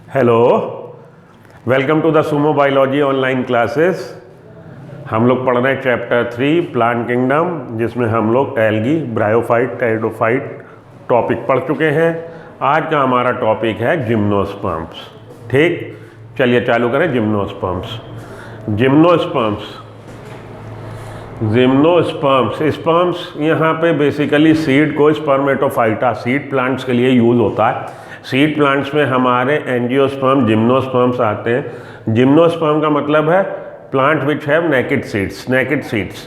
Hello, welcome to the Sumo biology online classes. हम लोग पढ़ रहे हैं चैप्टर 3 प्लांट किंगडम, जिसमें हम लोग एल्गी, ब्रायोफाइट, टेरिडोफाइट टॉपिक पढ़ चुके हैं। आज का हमारा टॉपिक है जिम्नोस्पर्म्स। ठीक, चलिए चालू करें। जिम्नोस्पर्म्स स्पर्म्स यहाँ पे बेसिकली सीड को स्पर्मेटोफाइटा सीड प्लांट्स के लिए यूज़ होता है। सीड प्लांट्स में हमारे एंजियोस्पर्म, जिम्नोस्पर्म्स आते हैं। जिम्नोस्पर्म का मतलब है plant which have naked seeds.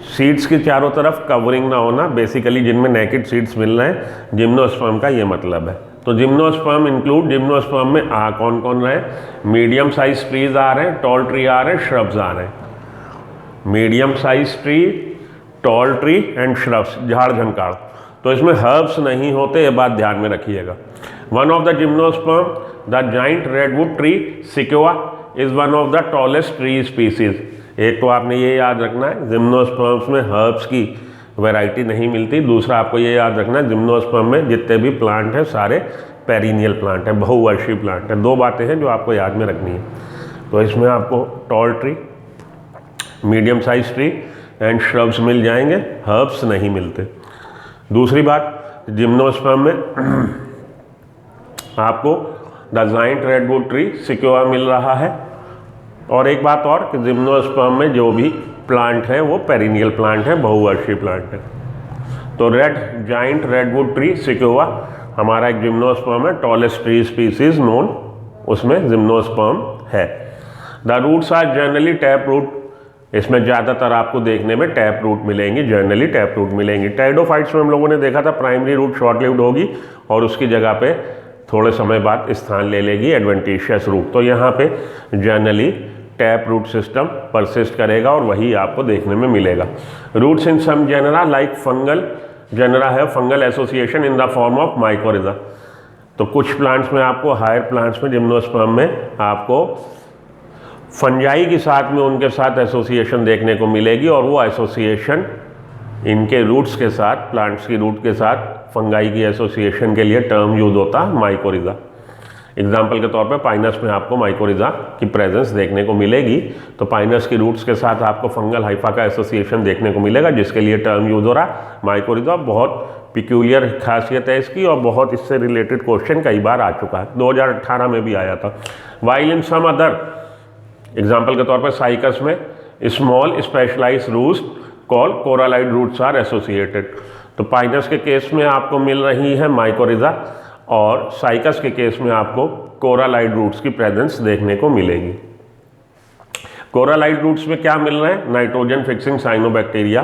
Seeds की चारों तरफ कवरिंग ना होना, बेसिकली जिनमें नेकेड सीड्स मिल रहे हैं, जिम्नोस्पर्म का ये मतलब है। तो जिम्नोस्पर्म इंक्लूड, जिम्नोस्पर्म में कौन कौन रहे? मीडियम साइज ट्रीज आ रहे हैं, टॉल ट्री आ रहे हैं, श्रब्स आ रहे हैं। Medium size tree, tall tree and shrubs, झाड़ झंकाड़। तो इसमें हर्ब्स नहीं होते, ये बात ध्यान में रखिएगा। One of the gymnosperm, the giant redwood tree sequoia is one of the tallest tree species. एक तो आपने ये याद रखना है, जिम्नोस्पर्म्स में हर्ब्स की वैरायटी नहीं मिलती। दूसरा आपको ये याद रखना है, जिम्नोस्पर्म में जितने भी प्लांट हैं सारे पेरिनियल प्लांट हैं, बहुवर्षीय प्लांट हैं। दो बातें हैं जो आपको याद में रखनी है। तो इसमें आपको tall tree, medium size tree and shrubs मिल जाएंगे, हर्ब्स नहीं मिलते। दूसरी बात, जिम्नोस्पर्म में आपको the giant redwood tree sequoia मिल रहा है। और एक बात और कि जिम्नोस्पर्म में जो भी प्लांट हैं वो पेरिनियल प्लांट हैं, बहुवर्षीय प्लांट हैं। तो जाइंट रेडवुड ट्री सिक्योआ हमारा एक जिम्नोस्पर्म है, टॉलेस्ट ट्री स्पीसीज नोन, उसमें जिम्नोस्पर्म है। The roots are generally tap root, इसमें ज़्यादातर आपको देखने में टैप रूट मिलेंगी, जनरली टैप रूट मिलेंगी। टेरिडोफाइट्स में हम लोगों ने देखा था प्राइमरी रूट शॉर्ट लिव्ड होगी और उसकी जगह पे थोड़े समय बाद स्थान ले लेगी एडवेंटिशियस रूट। तो यहाँ पे generally tap root system persist करेगा और वही आपको देखने में मिलेगा। Roots in some genera like fungal genera है fungal association in the form of mycorrhiza. तो कुछ प्लांट्स में आपको, हायर प्लांट्स में, जिम्नोस्पर्म में आपको फंजाई के साथ में उनके साथ एसोसिएशन देखने को मिलेगी और वो एसोसिएशन इनके रूट्स के साथ, प्लांट्स की रूट के साथ फंगाई की एसोसिएशन के लिए टर्म यूज होता है माइकोरिजा। एग्जाम्पल के तौर पे पाइनस में आपको माइकोरिजा की प्रेजेंस देखने को मिलेगी। तो पाइनस की रूट्स के साथ आपको फंगल हाइफा का एसोसिएशन देखने को मिलेगा, जिसके लिए टर्म यूज हो रहा माइकोरिजा। बहुत पिक्यूलियर खासियत है इसकी और बहुत इससे रिलेटेड क्वेश्चन कई बार आ चुका है, 2018 में भी आया था। While in some other, example के तौर पर साइकस में small specialise roots call coralloid roots are associated. तो पाइनस के केस में आपको मिल रही है माइकोरिजा और साइकस के केस में आपको कोरालाइड रूट्स की प्रेजेंस देखने को मिलेगी। कोरालाइड रूट्स में क्या मिल रहे हैं? नाइट्रोजन फिक्सिंग साइनोबैक्टीरिया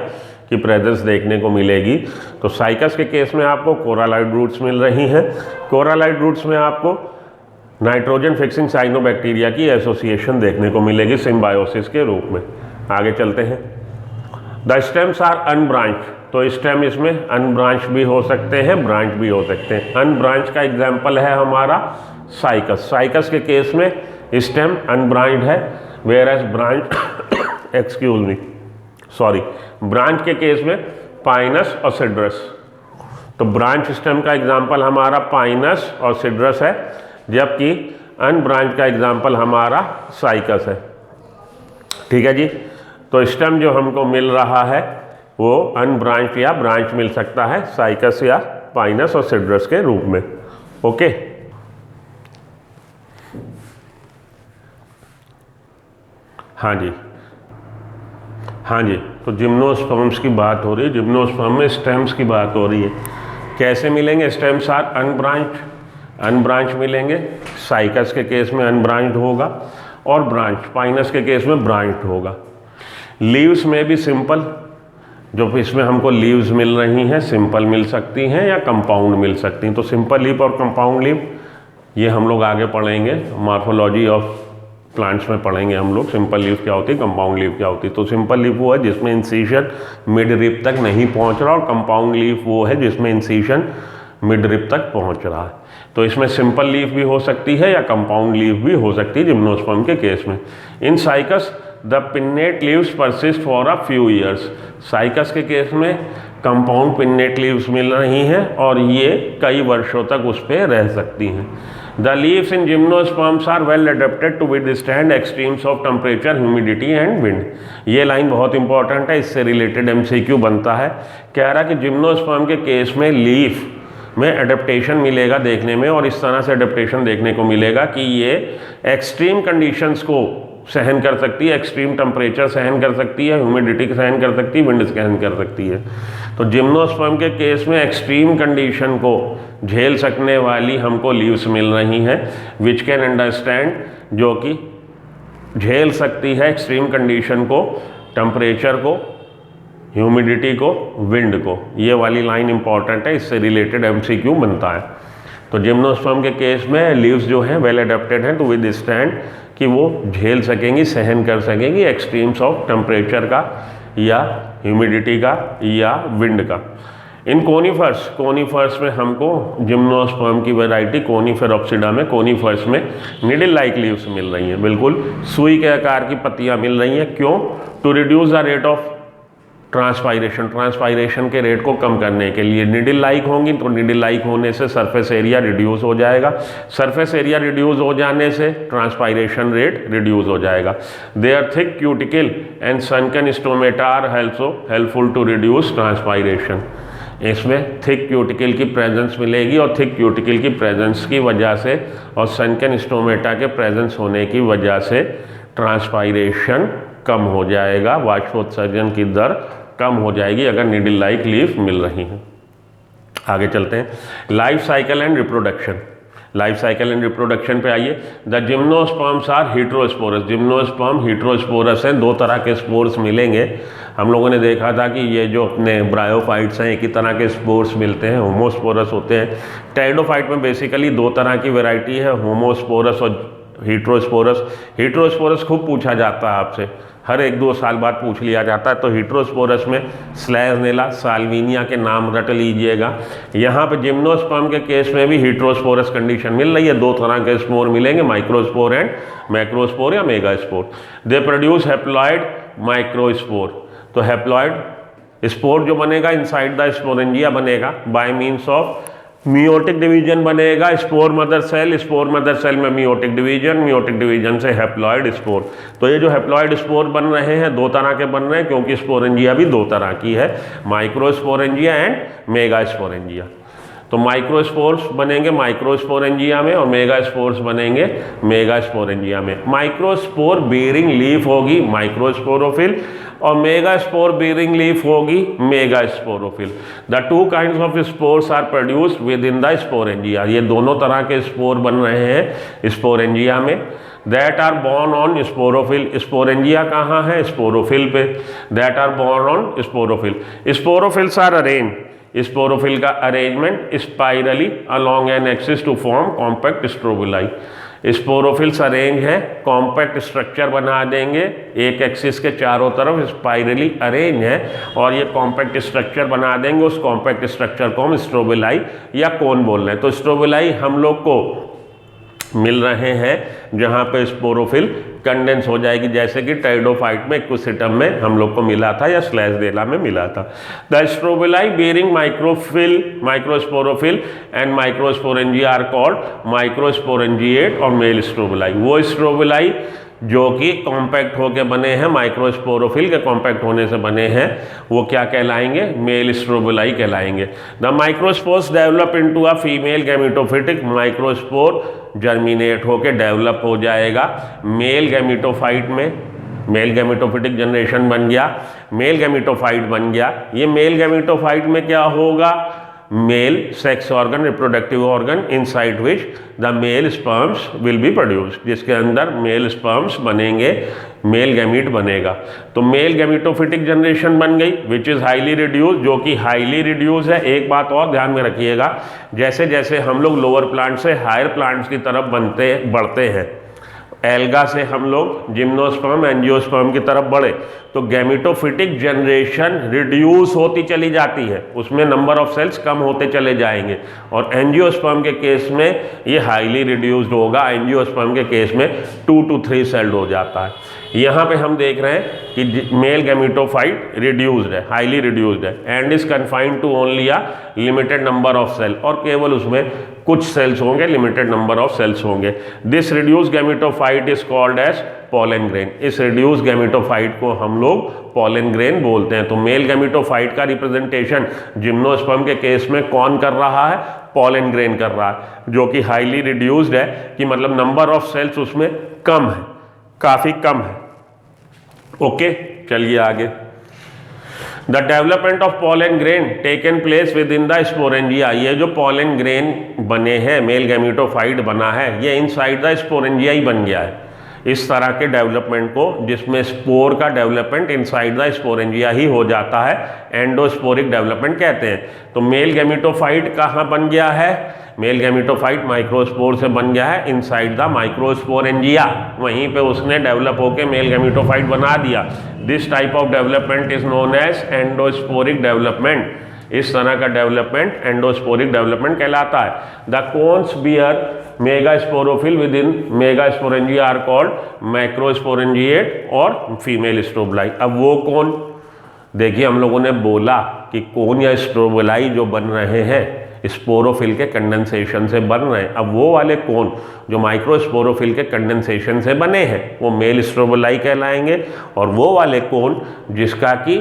की प्रेजेंस देखने को मिलेगी। तो साइकस के केस में आपको कोरालाइड रूट्स मिल रही हैं। कोरालाइड रूट्स में आपको नाइट्रोजन फिक्सिंग साइनोबैक्टीरिया की एसोसिएशन देखने को मिलेगी सिम्बायोसिस के रूप में। आगे चलते हैं। The stems are unbranch. तो स्टेम इसमें अनब्रांच भी हो सकते हैं, ब्रांच भी हो सकते हैं। अनब्रांच का एग्जाम्पल है हमारा साइकस। साइकस के केस में स्टेम अनब्रांच्ड है, वेयर एज ब्रांच के केस में पाइनस और सिड्रस। तो ब्रांच स्टेम का एग्जाम्पल हमारा पाइनस और सिड्रस है, जबकि अनब्रांच का एग्जाम्पल हमारा साइकस है। ठीक है जी। तो स्टेम जो हमको मिल रहा है वो अनब्रांच या ब्रांच मिल सकता है साइकस या पाइनस और सिड्रस के रूप में। ओके, हाँ जी। तो जिम्नोस्पर्म्स की बात हो रही है, जिम्नोस्पर्म में स्टेम्स की बात हो रही है। कैसे मिलेंगे? स्टेम्स आर अनब्रांच मिलेंगे। साइकस के केस में अनब्रांच्ड होगा और ब्रांच, पाइनस के केस में ब्रांच्ड होगा। लीव्स में भी सिंपल, जो इसमें हमको लीव्स मिल रही हैं, सिंपल मिल सकती हैं या कंपाउंड मिल सकती हैं। तो सिंपल लीफ और कंपाउंड लीफ ये हम लोग आगे पढ़ेंगे, मॉर्फोलॉजी ऑफ प्लांट्स में पढ़ेंगे हम लोग। सिंपल लीफ क्या होती है, कंपाउंड लीफ क्या होती है। तो सिंपल लीफ वो है जिसमें इंसिशन मिड रिप तक नहीं पहुंच रहा, और कंपाउंड लीफ वो है जिसमें इंसिशन मिड रिप तक पहुंच रहा है। तो इसमें सिंपल लीफ भी हो सकती है या कंपाउंड लीफ भी हो सकती है जिम्नोस्पर्म के केस में। इन cycas the pennate leaves persist for a few years. Cycas के केस में कंपाउंड पिन्नेट लीव्स मिल रही हैं और ये कई वर्षों तक उस पर रह सकती हैं। The leaves in gymnosperms are well adapted to withstand extremes of temperature, humidity and wind. ये लाइन बहुत इंपॉर्टेंट है, इससे रिलेटेड एमसीक्यू बनता है। कह रहा कि जिम्नोस्पर्म के केस में लीफ में अडेप्टेशन मिलेगा देखने में, और इस तरह से अडेप्टेशन देखने को मिलेगा कि ये एक्सट्रीम कंडीशंस को सहन कर सकती है, एक्सट्रीम टेम्परेचर सहन कर सकती है, ह्यूमिडिटी सहन कर सकती है, विंड सहन कर सकती है। तो जिम्नोस्पर्म के केस में एक्सट्रीम कंडीशन को झेल सकने वाली हमको लीव्स मिल रही हैं, विच कैन अंडरस्टैंड, जो कि झेल सकती है एक्सट्रीम कंडीशन को, टेम्परेचर को, ह्यूमिडिटी को, विंड को। ये वाली लाइन इंपॉर्टेंट है, इससे रिलेटेड एमसीक्यू बनता है। तो जिम्नोस्पर्म के केस में लीव्स जो हैं वेल अडेप्टेड हैं टू विदस्टैंड, कि वो झेल सकेंगी, सहन कर सकेंगी एक्सट्रीम्स ऑफ टेम्परेचर का या ह्यूमिडिटी का या विंड का। इन कोनीफर्स में हमको जिम्नोस्पर्म की वैरायटी कोनीफेरोप्सिडा में, कोनीफर्स में निडल लाइक लीव्स मिल रही हैं, बिल्कुल सुई के आकार की पत्तियां मिल रही हैं। क्यों? To reduce the rate of transpiration के रेट को कम करने के लिए। निडल लाइक होंगी तो निडल लाइक होने से सरफेस एरिया रिड्यूस हो जाएगा, सरफेस एरिया रिड्यूस हो जाने से ट्रांसपायरेशन रेट रिड्यूस हो जाएगा। Their thick cuticle and sunken stomata are helpful to reduce transpiration. इसमें थिक क्यूटिकल की प्रेजेंस मिलेगी, और थिक क्यूटिकल की प्रेजेंस की वजह से और सनकन स्टोमेटा के प्रेजेंस होने की वजह से ट्रांसपायरेशन कम हो जाएगा, वाष्पोत्सर्जन की दर कम हो जाएगी अगर निडल लाइक लीफ मिल रही हैं। आगे चलते हैं, life cycle and reproduction. Life cycle and reproduction पे आइए। The gymnosperms are heterosporous. Gymnosperm heterosporous हैं, दो तरह के स्पोर्स मिलेंगे। हम लोगों ने देखा था कि ये जो अपने ब्रायोफाइट्स हैं एक ही तरह के स्पोर्स मिलते हैं, होमोस्पोरस होते हैं। टेरिडोफाइट में बेसिकली दो तरह की वैरायटी है, होमोस्पोरस और हीट्रोस्पोरस। हीट्रोस्पोरस खूब पूछा जाता है आपसे, हर 1-2 साल बाद पूछ लिया जाता है। तो हीट्रोस्पोरस में स्लैजनेला, साल्विनिया के नाम रट लीजिएगा। यहाँ पे जिम्नोस्पर्म के केस में भी हीट्रोस्पोरस कंडीशन मिल रही है, दो तरह के स्पोर मिलेंगे, माइक्रोस्पोर एंड मैक्रोस्पोर या megaspore. They produce haploid microspore. तो हैप्लॉइड स्पोर जो बनेगा इनसाइड द स्पोरेंजिया बनेगा bye means of meiotic division बनेगा। स्पोर मदर सेल में मियोटिक डिवीजन से हैप्लॉइड स्पोर। तो ये जो हैप्लॉइड स्पोर बन रहे हैं दो तरह के बन रहे हैं, क्योंकि स्पोरेंजिया भी दो तरह की है, माइक्रोस्पोरेंजिया एंड मेगास्पोरेंजिया। तो माइक्रोस्पोर्स बनेंगे माइक्रोस्पोरेंजिया में और मेगास्पोर्स बनेंगे मेगास्पोरेंजिया में। माइक्रोस्पोर बेयरिंग लीफ होगी माइक्रोस्पोरोफिल और मेगास्पोर बेयरिंग लीफ होगी megasporophyll. The two kinds of spores are produced within the sporangia. ये दोनों तरह के स्पोर बन रहे हैं स्पोरेंजिया में। That are borne on sporophyll. Sporangia कहाँ है? स्पोरोफिल पे। That are borne on sporophyll. Sporophylls are arrange. Sporophyll का arrangement spirally along an axis to form compact strobili. Sporophylls arrange है, कॉम्पैक्ट स्ट्रक्चर बना देंगे, एक एक्सिस के चारों तरफ स्पाइरली अरेंज है और ये कॉम्पैक्ट स्ट्रक्चर बना देंगे। उस कॉम्पैक्ट स्ट्रक्चर को हम स्ट्रोबुलाई या कोन बोल रहे हैं। तो स्ट्रोबुलाई हम लोग को मिल रहे हैं जहाँ पे स्पोरोफिल कंडेंस हो जाएगी, जैसे कि टेरिडोफाइट में इक्विसिटम में हम लोग को मिला था या स्लैजनेला में मिला था। The strobili bearing microsporophyll and microsporangia are called microsporangiate और मेल स्ट्रोबुलाई। वो स्ट्रोबुलाई जो कि कॉम्पैक्ट होके बने हैं, माइक्रोस्पोरोफिल के कॉम्पैक्ट होने से बने हैं, वो क्या कहलाएंगे? मेल स्ट्रोबुलाई कहलाएंगे। The microspores develop into a female gametophytic. Microspore germinate होके डेवलप हो जाएगा मेल गैमेटोफाइट में। मेल गैमेटोफिटिक जनरेशन बन गया, मेल गैमेटोफाइट बन गया। ये मेल गैमेटोफाइट में क्या होगा? Male sex organ, reproductive organ inside which the male sperms will be produced, जिसके अंदर मेल स्पर्म्स बनेंगे, मेल गैमीट बनेगा। तो मेल गैमेटोफिटिक जनरेशन बन गई विच इज़ हाईली रिड्यूस, जो कि हाईली रिड्यूस है। एक बात और ध्यान में रखिएगा, जैसे जैसे हम लोग लोअर प्लांट से हायर प्लांट्स की तरफ बढ़ते हैं, एल्गा से हम लोग जिम्नोस्पर्म एंजियोस्पर्म की तरफ बढ़े, तो गैमेटोफिटिक जनरेशन रिड्यूस होती चली जाती है, उसमें नंबर ऑफ सेल्स कम होते चले जाएंगे। और एंजियोस्पर्म के केस में ये हाईली रिड्यूस्ड होगा। एंजियोस्पर्म के केस में 2 to 3 सेल्ड हो जाता है। यहाँ पे हम देख रहे हैं कि मेल गैमेटोफाइट रिड्यूस्ड है, हाईली रिड्यूस्ड है, and is confined to only a limited number of cell, और केवल उसमें कुछ सेल्स होंगे, लिमिटेड नंबर ऑफ सेल्स होंगे। This reduce gametophyte is called as pollen grain. इस रिड्यूस गैमेटोफाइट को हम लोग पॉलन ग्रेन बोलते हैं। तो मेल गैमेटोफाइट का रिप्रेजेंटेशन जिम्नोस्पर्म के केस में कौन कर रहा है? पॉलन ग्रेन कर रहा है, जो कि हाईली रिड्यूस्ड है, कि मतलब नंबर ऑफ सेल्स उसमें कम है, काफी कम है। ओके, चलिए आगे। The development of pollen grain taken place with in the sporangia. ये जो पॉलन ग्रेन बने हैं, मेल गैमेटोफाइट बना है, ये इनसाइड द स्पोरेंजिया ही बन गया है। इस तरह के डेवलपमेंट को, जिसमें स्पोर का डेवलपमेंट इनसाइड द स्पोरेंजिया ही हो जाता है, एंडोस्पोरिक डेवलपमेंट कहते हैं। तो मेल गैमेटोफाइट कहाँ बन गया है? मेल गैमेटोफाइट माइक्रोस्पोर से बन गया है इनसाइड द माइक्रोस्पोरेंजिया, वहीं पे उसने डेवलप होकर मेल गैमेटोफाइट बना दिया। This type of development is known as endosporic development. इस तरह का डेवलपमेंट एंडोस्पोरिक डेवलपमेंट कहलाता है। The cones bear megasporophyll within megasporangia are called macrosporangiate और फीमेल स्ट्रोबलाई। अब वो कौन, देखिए हम लोगों ने बोला कि कोन या स्ट्रोबलाई जो बन रहे हैं स्पोरोफिल के कंडेंसेशन से बन रहे हैं। अब वो वाले कोन जो माइक्रोस्पोरोफिल के कंडेंसेशन से बने हैं वो मेल स्ट्रोबलाई कहलाएंगे, और वो वाले कोन जिसका कि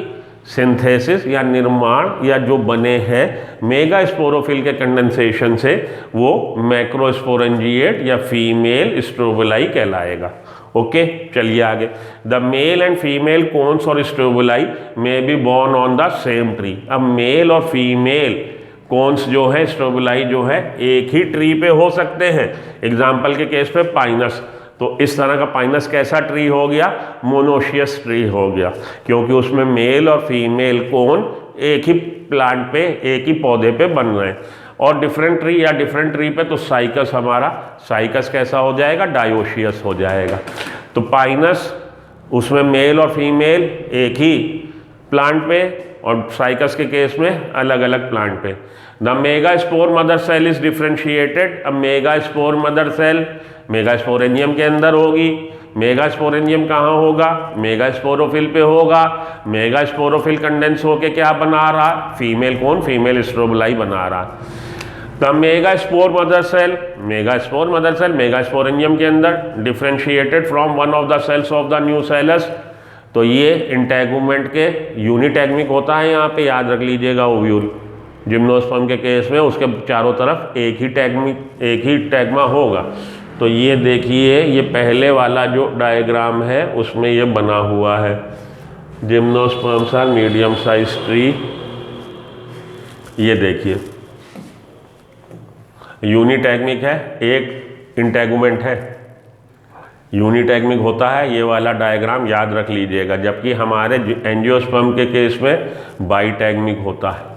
सिंथेसिस या निर्माण या जो बने हैं मेगा स्पोरोफिल के कंडेंसेशन से, वो मैक्रोस्पोरेंजिएट या फीमेल स्ट्रोबलाई कहलाएगा। ओके, चलिए आगे। The male and female cones और strobili may be borne on the same tree. अब मेल और फीमेल कोन्स जो है, स्ट्रोबलाई जो है, एक ही ट्री पे हो सकते हैं। एग्जाम्पल के केस पे पाइनस, तो इस तरह का पाइनस कैसा ट्री हो गया? मोनोशियस ट्री हो गया, क्योंकि उसमें मेल और फीमेल कोन एक ही प्लांट पे, एक ही पौधे पे बन रहे हैं। और डिफरेंट ट्री या डिफरेंट ट्री पे तो साइकस, हमारा साइकस कैसा हो जाएगा? डायोशियस हो जाएगा। तो पाइनस उसमें मेल और फीमेल एक ही प्लांट पे, और साइकस के केस में अलग अलग प्लांट पे। The megaspore mother cell is differentiated. अब मेगास्पोर मदर सेल मेगास्पोरेंजियम के अंदर होगी। मेगास्पोरेंजियम कहाँ होगा? मेगास्पोरोफिल पे होगा। मेगास्पोरोफिल कंडेंस होके क्या बना रहा? फीमेल कौन? फीमेल स्ट्रोबलाई बना रहा। The megaspore mother cell, megaspore mother cell megasporangium के अंदर differentiated from one of the cells of the nucellus. तो ये इंटेगुमेंट के यूनिटैग्मिक होता है, यहाँ पे याद रख लीजिएगा। ओव्यूल जिम्नोस्पर्म के केस में उसके चारों तरफ एक ही टैग्मा होगा। तो ये देखिए, ये पहले वाला जो डायग्राम है उसमें ये बना हुआ है। Gymnosperms are medium size tree. ये देखिए यूनिटैग्मिक है, एक इंटेगुमेंट है। यूनिटैग्मिक होता है ये वाला डायग्राम, याद रख लीजिएगा। जबकि हमारे एंजियोस्पर्म के केस में बाइटैग्मिक होता है।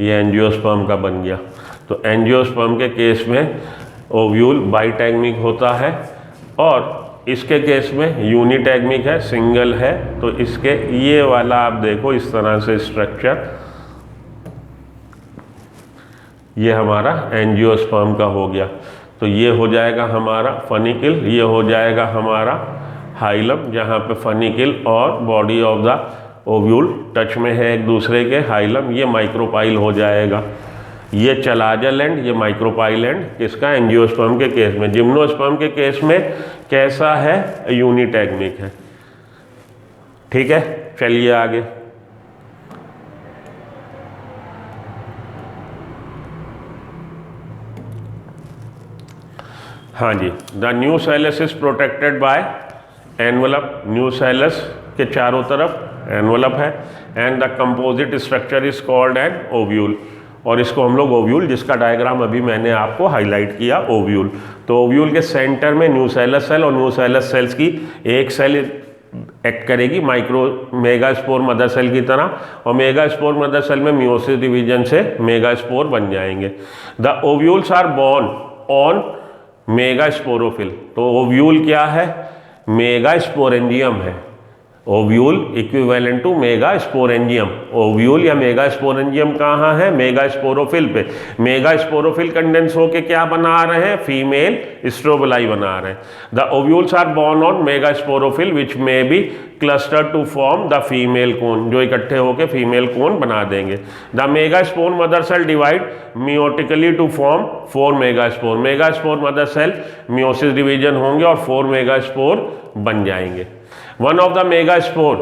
ये एंजियोस्पर्म का बन गया। तो एंजियोस्पर्म के केस में ओव्यूल बाइटैग्मिक होता है, और इसके केस में यूनिटैग्मिक है, सिंगल है। तो इसके ये वाला आप देखो इस तरह से स्ट्रक्चर, ये हमारा एंजियोस्पर्म का हो गया। तो ये हो जाएगा हमारा फनिकिल, ये हो जाएगा हमारा हाइलम, जहाँ पे फनिकिल और body of the ovule touch में है एक दूसरे के। हाइलम ये माइक्रोपाइल हो जाएगा। ये चलाजल एंड, ये माइक्रोपाइल एंड इसका एंजियोस्पर्म के केस में। जिम्नोस्पर्म के केस में कैसा है? यूनिटैग्मिक है। ठीक है, चलिए आगे। हाँ जी, the nucellus is protected by envelope. Nucellus के चारों तरफ एनवलप है, and the composite structure is called an ovule. और इसको हम लोग ओव्यूल, जिसका डायग्राम अभी मैंने आपको हाईलाइट किया, ओव्यूल। तो ओव्यूल के सेंटर में न्यूसेलस सेल, और न्यूसेलस सेल्स की एक सेल एक्ट करेगी मेगास्पोर मदर सेल की तरह, और मेगास्पोर मदर सेल में मियोसिस डिवीजन से मेगास्पोर बन जाएंगे। The ovules are borne on megasporophyll. तो ओव्यूल क्या है? मेगास्पोरेंजियम है। Ovule equivalent to mega sporangium. Ovule या मेगा स्पोरेंजियम कहाँ है? मेगा स्पोरोफिल पे। मेगा स्पोरोफिल कंडेंस होके क्या बना रहे हैं? फीमेल स्ट्रोबलाई बना रहे हैं। The ovules are borne on mega sporophyll which may be cluster to form the female cone, जो इकट्ठे होके फीमेल कोन बना देंगे। The mega spore mother cell divide meiotically to form 4 mega spore. Mega spore mother cell meiosis division होंगे और 4 mega spore बन जाएंगे। One of the mega spore,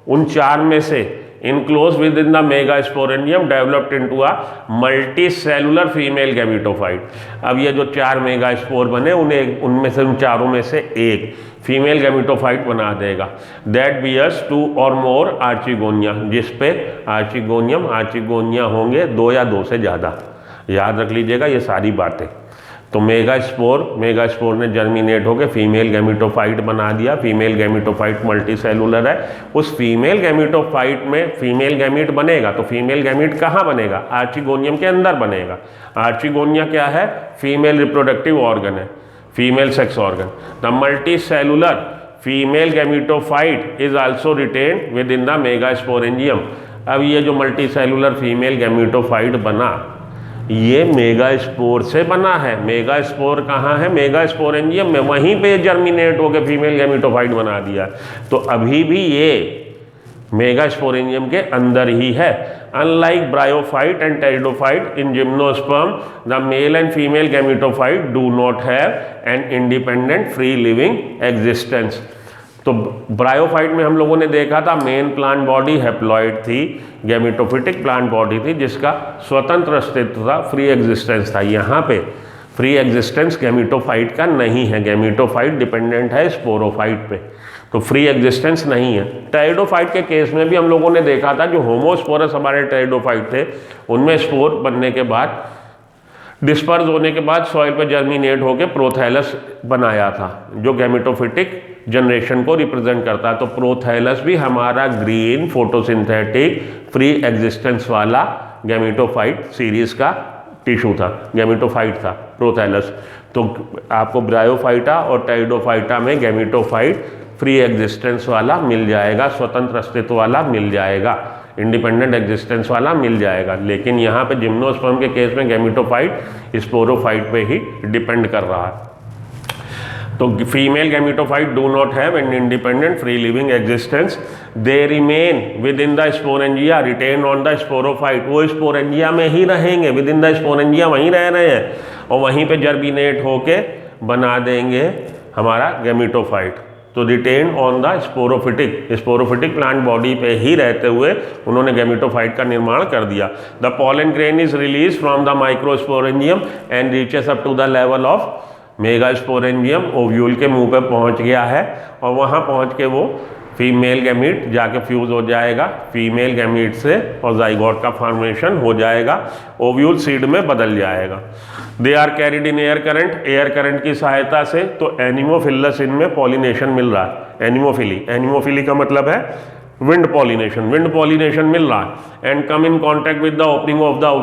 उन 4 में से, enclose within the mega sporangium developed into a multi cellular female gametophyte. अब ये जो 4 मेगा स्पोर बने उन्हें, उनमें से, उन चारों में से एक फीमेल गैमेटोफाइट बना देगा। दैट बियर्स 2 और मोर आर्चिगोनिया, जिसपे आर्चिगोनिया होंगे 2 या 2 से ज़्यादा। याद रख लीजिएगा ये सारी बातें। तो मेगा स्पोर ने जर्मिनेट होकर फीमेल गैमेटोफाइट बना दिया। फीमेल गैमेटोफाइट मल्टी सेलुलर है। उस फीमेल गैमेटोफाइट में फीमेल गैमीट बनेगा, तो फीमेल गैमीट कहाँ बनेगा? आर्चिगोनियम के अंदर बनेगा। आर्चिगोनिया क्या है? फीमेल रिप्रोडक्टिव ऑर्गन है, female sex organ. The multi cellular female gametophyte is also retained with in the mega sporangium. अब ये जो मल्टी सेलुलर फीमेल गैमेटोफाइट बना, ये मेगा स्पोर से बना है। मेगा स्पोर कहाँ है? मेगा स्पोरेंजियम में, वहीं पे जर्मिनेट होकर फीमेल गैमेटोफाइट बना दिया। तो अभी भी ये मेगा स्पोरेंजियम के अंदर ही है। Unlike bryophyte and pteridophyte in gymnosperm, the male and female gametophyte do not have an independent free living existence. तो ब्रायोफाइट में हम लोगों ने देखा था मेन प्लांट बॉडी हैप्लॉइड थी, गैमेटोफिटिक प्लांट बॉडी थी जिसका स्वतंत्र अस्तित्व था, फ्री एग्जिस्टेंस था। यहाँ पे फ्री एग्जिस्टेंस गैमेटोफाइट का नहीं है। गैमेटोफाइट डिपेंडेंट है स्पोरोफाइट पे, तो फ्री एग्जिस्टेंस नहीं है। टेरिडोफाइट के केस में भी हम लोगों ने देखा था, जो होमोस्पोरस हमारे टेरिडोफाइट थे उनमें स्पोर बनने के बाद, डिस्पर्स होने के बाद सॉइल पर जर्मिनेट होकर प्रोथैलस बनाया था, जो गैमेटोफिटिक जनरेशन को रिप्रेजेंट करता है। तो प्रोथैलस भी हमारा ग्रीन फोटोसिंथेटिक फ्री एग्जिस्टेंस वाला गैमेटोफाइट सीरीज का टिश्यू था, गैमेटोफाइट था प्रोथैलस। तो आपको ब्रायोफाइटा और टेरिडोफाइटा में गैमेटोफाइट फ्री एग्जिस्टेंस वाला मिल जाएगा, स्वतंत्र अस्तित्व वाला मिल जाएगा, इंडिपेंडेंट एग्जिस्टेंस वाला मिल जाएगा। लेकिन यहाँ पे जिम्नोस्पर्म के केस में गैमेटोफाइट स्पोरोफाइट पे ही डिपेंड कर रहा है। तो female gametophyte do not have an independent free living existence, they remain within the sporangia retain on the sporophyte. वो स्पोरेंजिया में ही रहेंगे, विद इन द स्पोरेंजिया वहीं रह रहे हैं और वहीं पे जर्मिनेट होके बना देंगे हमारा गैमेटोफाइट। तो retain on the sporophytic plant body पे ही रहते हुए उन्होंने गैमेटोफाइट का निर्माण कर दिया। The pollen grain is release from the microsporangium and reaches up to the level of mega sporangium. Ovule के मुंह पे पहुंच गया है और वहां पहुंच के वो फीमेल गैमीट जाके फ्यूज हो जाएगा फीमेल गैमीट से और जाइगोट का फॉर्मेशन हो जाएगा, ओव्यूल सीड में बदल जाएगा। They are carried in air current, air current की सहायता से। तो एनिमोफिलस इनमें पॉलिनेशन मिल रहा है, एनिमोफिली का मतलब है विंड पॉलिनेशन मिल रहा है। And come in contact with the opening of the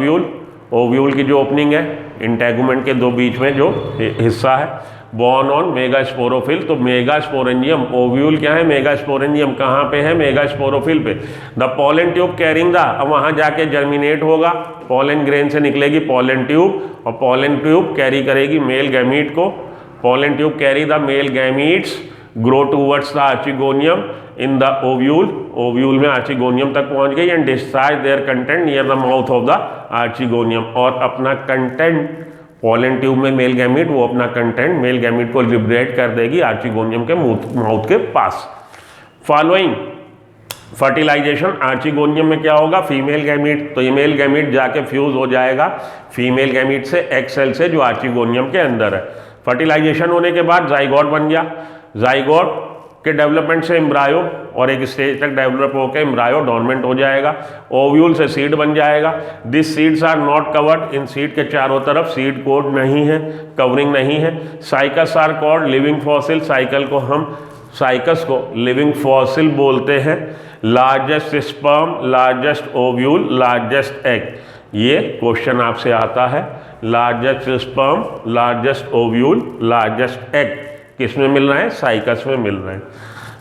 ovule की जो ओपनिंग है, इंटेगुमेंट के दो बीच में जो हिस्सा है, बॉर्न ऑन मेगा स्पोरोफिल। तो मेगा स्पोरेंजियम, ओव्यूल क्या है? मेगा स्पोरेंजियम कहाँ पे है? मेगा स्पोरोफिल पे। The pollen tube carrying the, अब वहाँ जाके जर्मिनेट होगा, पॉलन ग्रेन से निकलेगी पॉलन ट्यूब और पॉलन ट्यूब कैरी करेगी मेल गैमीट को। Pollen tube carry the male gametes grow towards the archegonium in the ovule में आर्चिगोनियम तक पहुंच गई and discharge their content near the mouth of the archegonium. और अपना content pollen tube में male gamete, वो अपना कंटेंट मेल गैमीट को लिबरेट कर देगी आर्चिगोनियम के माउथ के पास। फॉलोइंग फर्टिलाइजेशन, आर्चिगोनियम में क्या होगा? फीमेल गैमीट, तो ये मेल गैमीट जाके फ्यूज हो जाएगा फीमेल गैमीट से, एग सेल से, जो आर्चिगोनियम के अंदर है। फर्टिलाइजेशन होने के बाद जाइगोट बन गया, जाइगोट के डेवलपमेंट से एम्ब्रायो और एक स्टेज तक डेवलप होकर एम्ब्रायो डोरमेंट हो जाएगा, ओव्यूल से सीड बन जाएगा। This seeds are not covered, इन सीड के चारों तरफ सीड कोड नहीं है, कवरिंग नहीं है। Cycas are called living fossil, Cycas को लिविंग फॉसिल बोलते हैं। Largest sperm, largest ovule, largest egg, ये क्वेश्चन आपसे आता है। Largest sperm, largest ovule, largest egg किस में मिल रहे हैं? साइकस में मिल रहे हैं।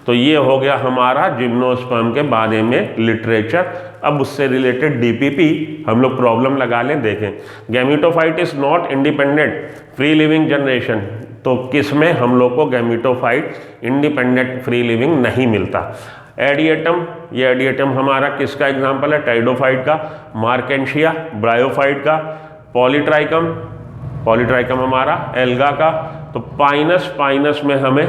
तो ये हो गया हमारा जिम्नोस्पर्म के बारे में लिटरेचर। अब उससे रिलेटेड डीपीपी हम लोग प्रॉब्लम लगा लें, देखें। Gametophyte is not independent free living generation, तो किस में हम लोग को गैमेटोफाइट इंडिपेंडेंट फ्री लिविंग नहीं मिलता। एडिएटम, ये एडिएटम हमारा किसका एग्जाम्पल है, टाइडोफाइट का, मार्केंशिया ब्रायोफाइट का, पॉलीट्राइकम, पॉलीट्राइकम हमारा एल्गा का। तो पाइनस, पाइनस में हमें,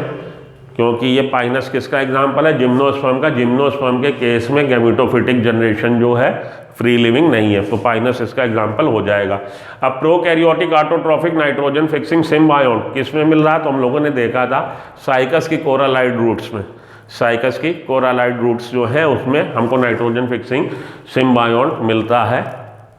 क्योंकि ये पाइनस किसका एग्जाम्पल है, जिम्नोस्पर्म का, जिम्नोस्पर्म के केस में गैमेटोफिटिक जनरेशन जो है फ्री लिविंग नहीं है, तो पाइनस इसका एग्जाम्पल हो जाएगा। अब प्रोकैरियोटिक ऑटोट्रॉफिक नाइट्रोजन फिक्सिंग सिम्बायोन किस में मिल रहा है, तो हम लोगों ने देखा था साइकस की कोरालाइड रूट्स में, साइकस की कोरालाइड रूट्स जो है उसमें हमको नाइट्रोजन फिक्सिंग सिम्बायोन मिलता है,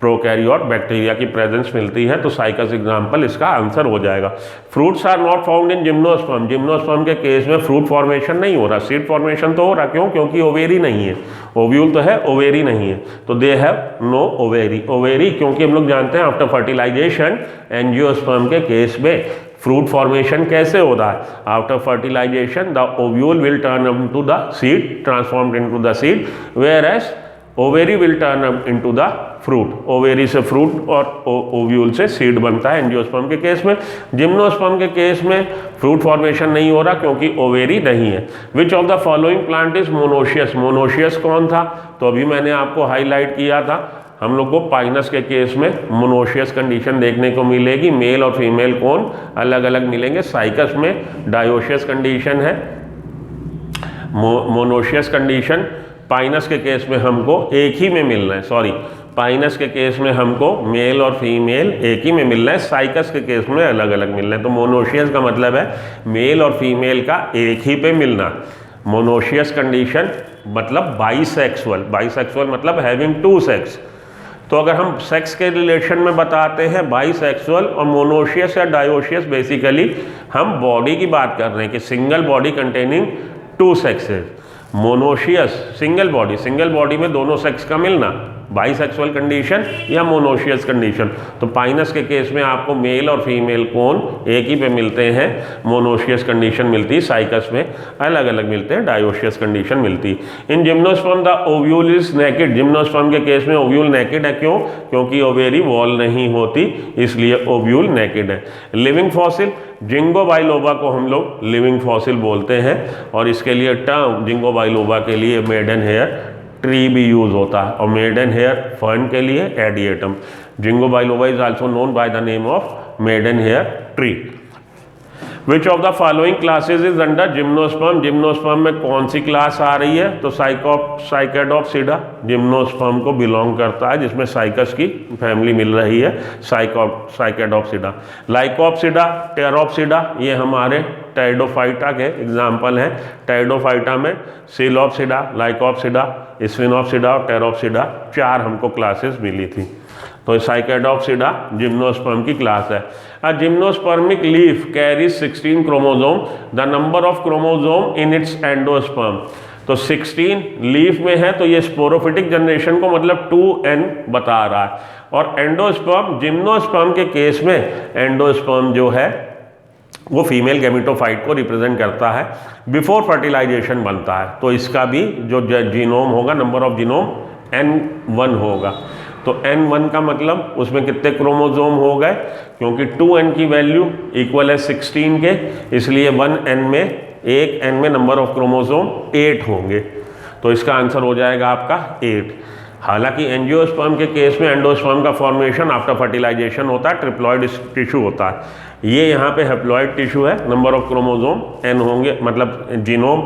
प्रोकैरियोट बैक्टीरिया की प्रेजेंस मिलती है, तो साइकस एग्जाम्पल इसका आंसर हो जाएगा। Fruits are not found in gymnosperm, gymnosperm के केस में फ्रूट फॉर्मेशन नहीं हो रहा, सीड फॉर्मेशन तो हो रहा, क्यों, क्योंकि ओवेरी नहीं है, ओव्यूल तो है, ओवेरी नहीं है, तो they have no ovary. Ovary क्योंकि हम लोग जानते हैं आफ्टर फर्टिलाइजेशन एंजियोस्पर्म के केस में फ्रूट फॉर्मेशन कैसे हो रहा है, after fertilization the ovule will turn into the seed, transformed into the seed, whereas ovary will turn into the fruit, ovary से फ्रूट और ओव्यूल से सीड बनता है एंजियोस्पर्म के केस में। जिम्नोस्पर्म के केस में फ्रूट फॉर्मेशन नहीं हो रहा क्योंकि ओवेरी नहीं है। Which of the following plant is monoecious, monoecious कौन था, तो अभी मैंने आपको हाईलाइट किया था, हम लोग को पाइनस के केस में मोनोशियस कंडीशन देखने को मिलेगी, मेल और फीमेल कौन अलग अलग मिलेंगे। साइकस में डायोशियस कंडीशन है, मोनोशियस कंडीशन पाइनस के केस में हमको एक ही में मिलना है, सॉरी, पाइनस के केस में हमको मेल और फीमेल एक ही में मिलना है, साइकस के केस में अलग अलग मिलना है। तो मोनोशियस का मतलब है मेल और फीमेल का एक ही पे मिलना। मोनोशियस कंडीशन मतलब बाइसेक्सुअल, बाइसेक्सुअल मतलब हैविंग टू सेक्स। तो अगर हम सेक्स के रिलेशन में बताते हैं बाइसेक्सुअल और मोनोशियस या डायोशियस, बेसिकली हम बॉडी की बात कर रहे हैं कि single body containing two sexes. Monoecious single body, single body में दोनों सेक्स का मिलना, बाइसेक्सुअल कंडीशन या मोनोशियस कंडीशन। तो पाइनस के केस में आपको मेल और फीमेल कौन एक ही पे मिलते हैं, मोनोशियस कंडीशन मिलती है, साइकस में अलग अलग मिलते हैं, डायोशियस कंडीशन मिलती है। इन gymnosperm the ovule is naked, gymnosperm के केस में ओव्यूल नेकेड है, क्यों, क्योंकि ओवेरी वॉल नहीं होती, इसलिए ओव्यूल नेकेड है। लिविंग फॉसिल, जिंगो बाइलोबा को हम लोग लिविंग फॉसिल बोलते हैं, और इसके लिए टर्म जिंगो बाइलोबा के लिए मेडन हेयर ट्री भी यूज होता है, और मेडन हेयर फर्न के लिए Adiantum. Ginkgo biloba is also known by the name of maiden hair tree. Which of the following classes is under gymnosperm, gymnosperm में कौन सी क्लास आ रही है, तो साइकेडोप्सिडा जिम्नोस्पर्म को बिलोंग करता है, जिसमें साइकस की फैमिली मिल रही है, साइकेडोप्सिडा। लाइकोप्सिडा, टेरोप्सिडा, ये हमारे टाइडोफाइटा के एग्जाम्पल हैं। टाइडोफाइटा में सिलोप्सिडा, लाइकोप्सिडा, स्फिनोप्सिडा और टेरोप्सिडा, 4 हमको क्लासेस मिली थी। तो साइकेडोप्सिडा जिम्नोस्पर्म की क्लास है। A gymnospermic leaf carries 16 chromosome, the number of chromosome in its endosperm. तो 16 लीफ में है, तो ये स्पोरोफिटिक जनरेशन को मतलब 2n बता रहा है। और एंडोस्पर्म, जिम्नोस्पर्म के केस में एंडोस्पर्म जो है वो फीमेल गैमेटोफाइट को रिप्रेजेंट करता है, बिफोर फर्टिलाइजेशन बनता है, तो इसका भी जो जीनोम होगा, नंबर ऑफ जीनोम N1 होगा। तो N1 का मतलब उसमें कितने क्रोमोसोम हो गए, क्योंकि 2n की वैल्यू इक्वल है 16 के, इसलिए 1n में, एक n में नंबर ऑफ क्रोमोसोम 8 होंगे, तो इसका आंसर हो जाएगा आपका 8। हालांकि एंजियोस्पर्म के केस में एंडोस्पर्म का फॉर्मेशन आफ्टर फर्टिलाइजेशन होता है, ट्रिप्लॉइड टिश्यू होता है। ये यहाँ पे हैप्लॉइड टिश्यू है, नंबर ऑफ क्रोमोसोम n होंगे, मतलब genome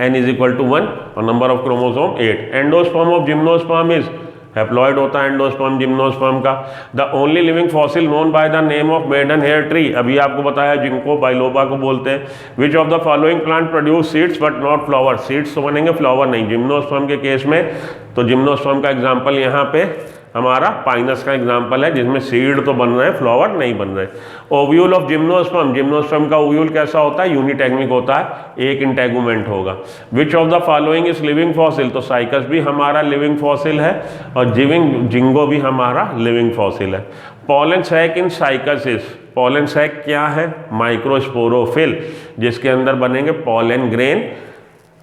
n is equal to 1 और number of chromosome 8। Endosperm of gymnosperm is, haploid होता है एंडोस्पर्म जिम्नोस्पर्म का। The only living fossil known by the name of maiden hair tree, अभी आपको बताया जिनको बाइलोबा को बोलते हैं। Which of the following plant produce seeds but not flower, seeds तो बनेंगे, फ्लावर नहीं। जिम्नोस्पर्म के केस में, तो जिम्नोस्पर्म का एग्जाम्पल यहाँ पे हमारा पाइनस का एग्जाम्पल है, जिसमें सीड तो बन रहे हैं, फ्लावर नहीं बन रहे। ओव्यूल ऑफ जिम्नोस्पर्म, जिम्नोस्पर्म का ओव्यूल कैसा होता है, यूनिटैग्मिक होता है, एक इंटेगुमेंट होगा। Which of the following is living fossil, तो साइकस भी हमारा लिविंग फॉसिल है और जिंगो भी हमारा लिविंग फॉसिल है। Pollen sac in Cycas is, pollen sac क्या है, माइक्रोस्पोरोफिल, जिसके अंदर बनेंगे पॉलन ग्रेन,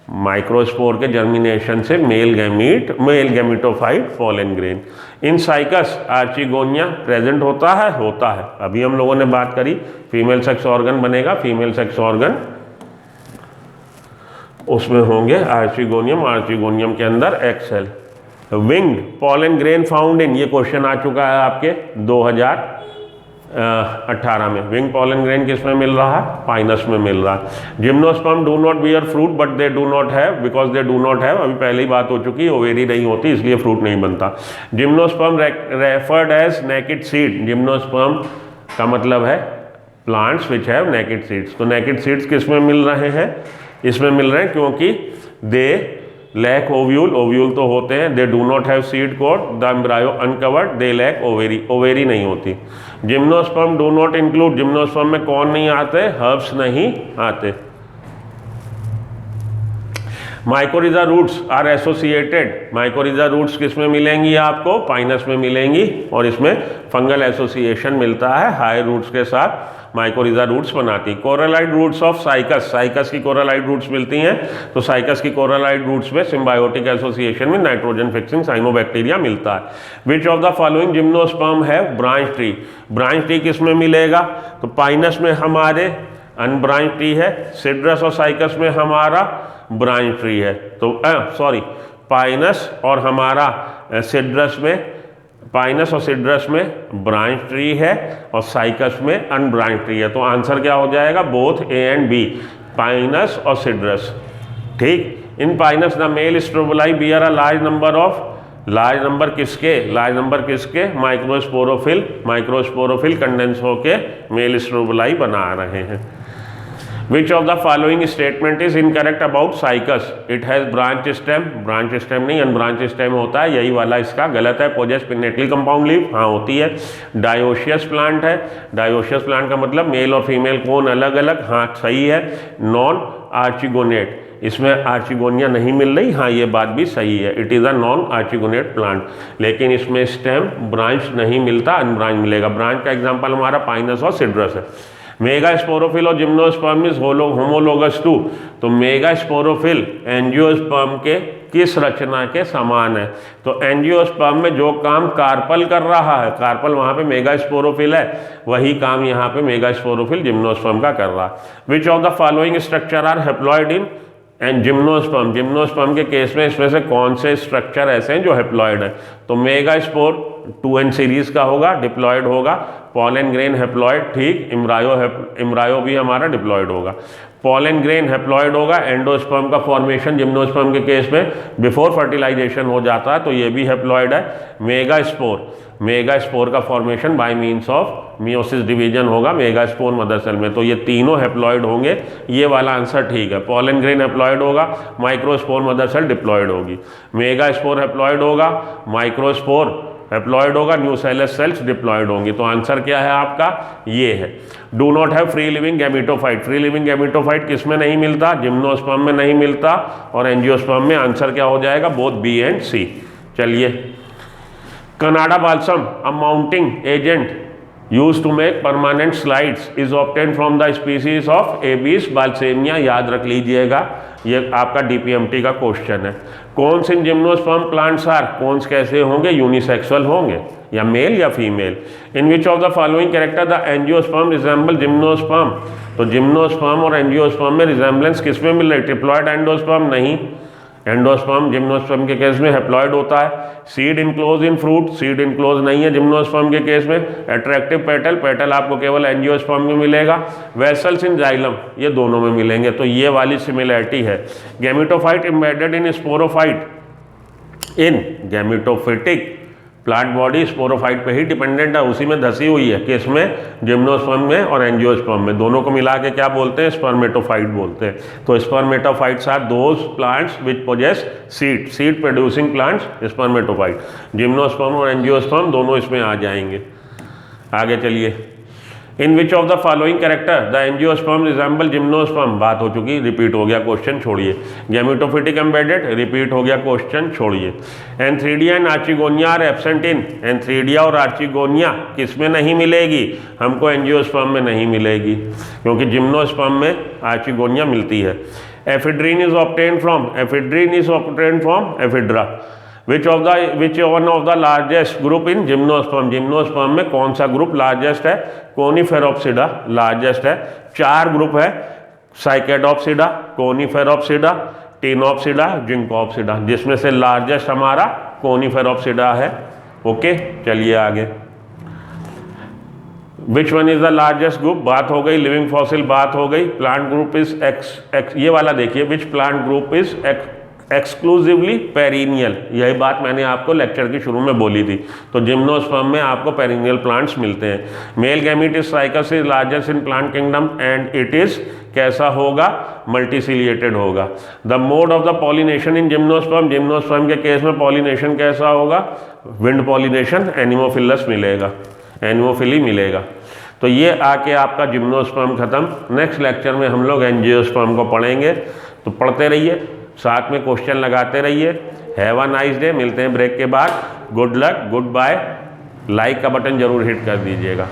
माइक्रोस्पोर के जर्मिनेशन से male gametophyte pollen grain. In Cycas archegonia present होता है। अभी हम लोगों ने बात करी फीमेल सेक्स ऑर्गन बनेगा, फीमेल सेक्स ऑर्गन उसमें होंगे आर्चिगोनियम के अंदर एक्सेल। Winged pollen grain found in, ये क्वेश्चन आ चुका है आपके 2018 में। विंग पॉलन ग्रेन किस में मिल रहा है? पाइनस में मिल रहा है। Gymnosperm do not bear fruit but they do not have, because they do not have, अभी पहले ही बात हो चुकी है, ओवेरी नहीं होती इसलिए फ्रूट नहीं बनता। Gymnosperm referred as naked seed, gymnosperm का मतलब है plants which have naked seeds. तो नेकेड सीड्स किस में मिल रहे हैं? इसमें मिल रहे हैं क्योंकि दे लैक ओव्यूल, ओव्यूल तो होते हैं, they do not have seed coat, the embryo uncovered, they lack ovary, ovary नहीं होती। Gymnosperm do not include, gymnosperm में कौन नहीं आते? हर्ब्स नहीं आते। Mycorrhiza roots are associated, mycorrhiza roots किस में मिलेंगी आपको? पाइनस में मिलेंगी, और इसमें फंगल एसोसिएशन मिलता है हाई रूट्स के साथ, माइकोरिजा रूट्स बनाती। Coralloid roots of cycas, cycas की कोरलाइड रूट्स मिलती हैं, तो साइकस की कोरलाइड रूट्स में सिम्बायोटिक एसोसिएशन में नाइट्रोजन फिक्सिंग साइनोबैक्टीरिया मिलता है। Which of the following gymnosperm है ब्रांच ट्री, ब्रांच ट्री किस में मिलेगा? तो पाइनस में हमारे अनब्रांच ट्री है, सिड्रस और साइकस में हमारा ब्रांच ट्री है। तो पाइनस और हमारा सिड्रस में, पाइनस और सिड्रस में ब्रांच ट्री है और साइकस में अनब्रांच ट्री है। तो आंसर क्या हो जाएगा? Both A and B, Pinus और सिड्रस। ठीक। In Pinus the male strobili bear a large number of, large number किसके? लार्ज नंबर किसके? माइक्रोस्पोरोफिल, माइक्रोस्पोरोफिल कंडेंस होके मेल स्ट्रोबोलाई बना रहे हैं। Which of the following statement is incorrect about cycas? It has branch stem, branch stem नहीं unbranched stem होता है, यही वाला इसका गलत है। possess pinnately compound leaf, हाँ होती है। dioecious plant है, dioecious plant का मतलब मेल और फीमेल कौन अलग अलग, हाँ सही है। नॉन आर्चिगोनेट, इसमें आर्चिगोनिया नहीं मिल रही, हाँ ये बात भी सही है, it is a non archegoniate plant. लेकिन इसमें स्टेम ब्रांच नहीं मिलता, अनब्रांच मिलेगा। ब्रांच का एग्जाम्पल हमारा पाइनस और सिड्रस है। मेगा स्पोरोफिल और जिम्नोस्पर्म इज होमोलोगस टू, तो मेगा स्पोरोफिल एंजियोस्पर्म के किस रचना के समान है? तो एंजियोस्पर्म में जो काम कार्पल कर रहा है, कार्पल वहाँ पे मेगा स्पोरोफिल है, वही काम यहाँ पे मेगा स्पोरोफिल जिम्नोस्पर्म का कर रहा है। Which of the following structure are haploid in and gymnosperm, gymnosperm के केस में इसमें से कौन से स्ट्रक्चर ऐसे हैं जो हेप्लॉइड है? तो मेगा स्पोर 2n सीरीज का होगा, डिप्लॉयड होगा। पॉलन ग्रेन हेप्लॉइड, ठीक। इम्ब्रायो भी हमारा डिप्लॉयड होगा। पॉलन ग्रेन हेप्लॉइड होगा। एंडोस्पर्म का फॉर्मेशन जिम्नोस्पर्म के केस में बिफोर फर्टिलाइजेशन हो जाता है, तो ये भी हेप्लॉइड है। मेगा स्पोर का formation by means of meiosis division होगा मेगा स्पोर मदर सेल में, तो ये तीनों हेप्लॉइड होंगे। ये वाला आंसर ठीक है। पॉलन ग्रेन हेप्लॉइड होगा, माइक्रोस्पोर मदर सेल डिप्लॉइड होगी। मेगा स्पोर हेप्लॉइड होगा, माइक्रोस्पोर हेप्लॉइड होगा, न्यूसेलस सेल्स डिप्लॉइड होंगी। तो आंसर क्या है आपका? ये है। Do not have free living gametophyte, free living gametophyte किस में नहीं मिलता? जिम्नोस्पर्म में नहीं मिलता और एंजियोस्पर्म में। आंसर क्या हो जाएगा? बोथ बी एंड सी। चलिए, Canada balsam a mounting agent used to make permanent slides is obtained from the species of Abies balsamia, याद रख लीजिएगा, ये आपका DPMT का क्वेश्चन है। कौन से जिम्नोस्पर्म प्लांट्स आर, कौन कैसे होंगे? यूनिसेक्सुअल होंगे या मेल या female. In which of the following character the angiosperm resemble gymnosperm, तो जिम्नोस्पर्म और एंजियोस्पर्म में रिजेंबलेंस किस में मिल रही? ट्रिप्लॉइड एंडोस्पर्म नहीं, एंडोस्पर्म जिम्नोस्पर्म के केस में हेप्लॉइड होता है। Seed enclose in fruit, seed enclose नहीं है जिम्नोस्पर्म के केस में। अट्रैक्टिव पेटल, पेटल आपको केवल एंजियोस्पर्म में मिलेगा। वेसल्स इन जाइलम, ये दोनों में मिलेंगे, तो ये वाली सिमिलैरिटी है। Gametophyte embedded in sporophyte in gametophytic plant body sporophyte पे ही डिपेंडेंट है, उसी में धसी हुई है। किसमें? जिम्नोस्पर्म में और एंजियोस्पर्म में, दोनों को मिला के क्या बोलते हैं? स्पर्मेटोफाइट बोलते हैं। तो spermatophytes are those plants which possess seed, seed producing plants spermatophyte. Gymnosperm और एंजियोस्पर्म दोनों इसमें आ जाएंगे। आगे चलिए, in which of the following character the angiosperm resemble gymnosperm, बात हो चुकी, रिपीट हो गया क्वेश्चन, छोड़िए। गैमेटोफिटिक एम्बेडेड, रिपीट हो गया क्वेश्चन, छोड़िए। Antheridia and archegonia are absent in, antheridia और आर्चिगोनिया किस में नहीं मिलेगी, हमको एंजियोस्पर्म में नहीं मिलेगी, क्योंकि जिम्नोस्पर्म में आर्चिगोनिया मिलती है। Ephedrine is obtained from, ephedrine is obtained from ephedra. Which one of the largest group in gymnosperm, gymnosperm में कौन सा ग्रुप लार्जेस्ट है, कोनिफेरोप्सिडा लार्जेस्ट है। 4 ग्रुप है, साइकेडोप्सिडा, कोनिफेरोप्सिडा, टिनोप्सिडा, जिंकोप्सिडा, जिसमें से लार्जेस्ट हमारा कोनिफेरोप्सिडा है। ओके, चलिए आगे। Which one is the largest group, बात हो गई। लिविंग फॉसिल बात हो गई। प्लांट ग्रुप इज एक्स, ये वाला देखिए, which plant group is exclusively perennial, यही बात मैंने आपको लेक्चर के शुरू में बोली थी। तो जिम्नोस्पर्म में आपको पेरिनियल प्लांट्स मिलते हैं। Male gametes Cycas is largest in plant kingdom and it is कैसा होगा, मल्टीसिलिएटेड होगा। The mode of the pollination in gymnosperm, gymnosperm के केस में पॉलिनेशन कैसा होगा, विंड पॉलिनेशन, एनिमोफिलस मिलेगा, एनिमोफिली मिलेगा। तो ये आके आपका जिम्नोस्पर्म खत्म। नेक्स्ट लेक्चर में हम लोग एंजियोस्पर्म को पढ़ेंगे, तो पढ़ते रहिए, साथ में क्वेश्चन लगाते रहिए। हैव अ नाइस डे, मिलते हैं ब्रेक के बाद। Good luck, goodbye. Like का बटन जरूर हिट कर दीजिएगा।